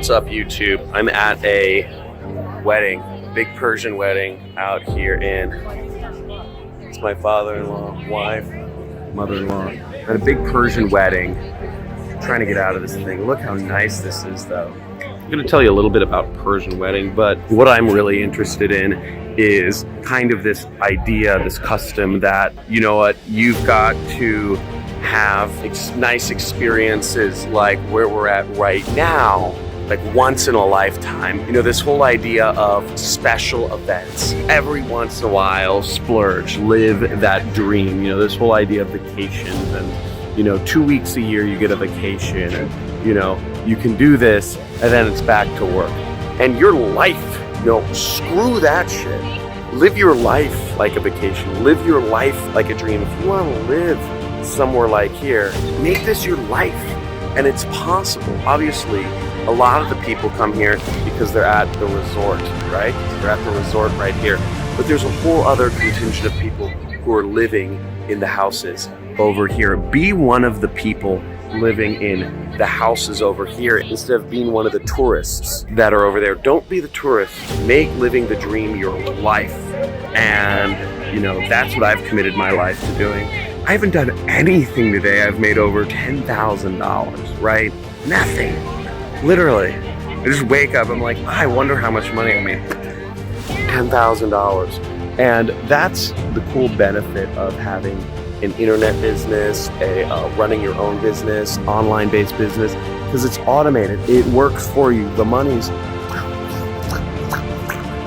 What's up, YouTube? I'm at a wedding, big Persian wedding out here in, it's my father-in-law, wife, mother-in-law, at a big Persian wedding. I'm trying to get out of this thing. Look how nice this is, though. I'm gonna tell you a little bit about Persian wedding, but what I'm really interested in is kind of this idea, this custom that, you know what, you've got to have nice experiences like where we're at right now, like once in a lifetime. You know, this whole idea of special events. Every once in a while, splurge, live that dream. You know, this whole idea of vacations and, you know, 2 weeks a year you get a vacation and, you know, you can do this and then it's back to work. And your life, you know, screw that shit. Live your life like a vacation. Live your life like a dream. If you want to live somewhere like here, make this your life. And it's possible. Obviously, a lot of the people come here because they're at the resort, right? They're at the resort right here. But there's a whole other contingent of people who are living in the houses over here. Be one of the people living in the houses over here instead of being one of the tourists that are over there. Don't be the tourist. Make living the dream your life. And, you know, that's what I've committed my life to doing. I haven't done anything today. I've made over $10,000, right? Nothing. Literally. I just wake up, I'm like, I wonder how much money I made. $10,000. And that's the cool benefit of having an internet business, running your own business, online-based business, because it's automated. It works for you. The money's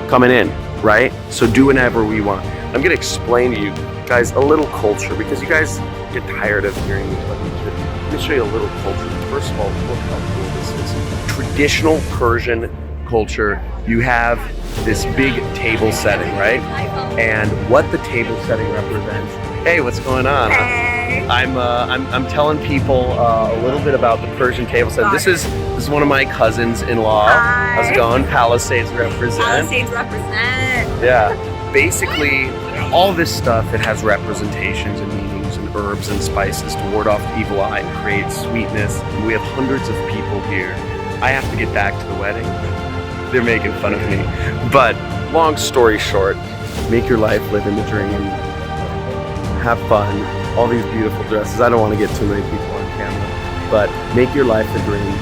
coming in, right? So do whatever we want. I'm gonna explain to you guys a little culture, because you guys get tired of hearing me. Let me show you a little culture. First of all, look how cool this is. Traditional Persian culture, you have this big table setting, right? And what the table setting represents. Hey, what's going on? Hey. I'm telling people a little bit about the Persian table set. This is one of my cousins-in-law. Hi. How's it going? Palisades represent. Palisades represent. Yeah. Basically, all this stuff, it has representations and meanings and herbs and spices to ward off the evil eye and create sweetness. We have hundreds of people here. I have to get back to the wedding. They're making fun of me. But long story short, make your life live in the dream. Have fun. All these beautiful dresses. I don't want to get too many people on camera, but make your life a dream.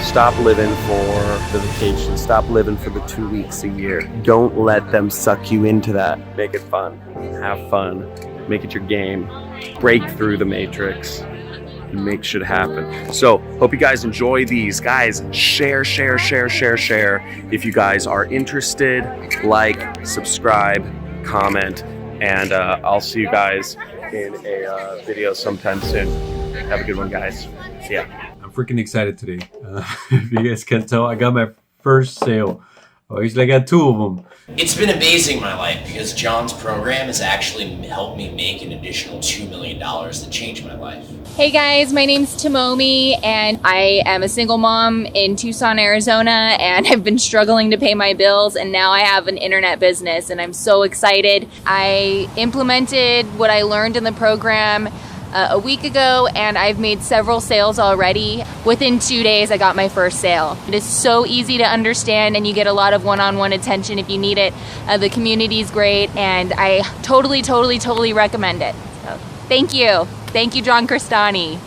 Stop living for the vacation. Stop living for the 2 weeks a year. Don't let them suck you into that. Make it fun. Have fun. Make it your game. Break through the matrix and make shit happen. So, hope you guys enjoy these. Guys, share. If you guys are interested, like, subscribe, comment, and I'll see you guys in a video sometime soon. Have a good one, guys. See ya. I'm freaking excited today. If you guys can tell, I got my first sale. Oh, actually, I got 2 of them. It's been amazing my life because John's program has actually helped me make an additional $2 million that changed my life. Hey guys, my name's Timomi and I am a single mom in Tucson, Arizona, and I've been struggling to pay my bills, and now I have an internet business and I'm so excited. I implemented what I learned in the program a week ago, and I've made several sales already. Within 2 days, I got my first sale. It is so easy to understand, and you get a lot of one-on-one attention if you need it. The community is great, and I totally recommend it. So, thank you. Thank you, John Crestani.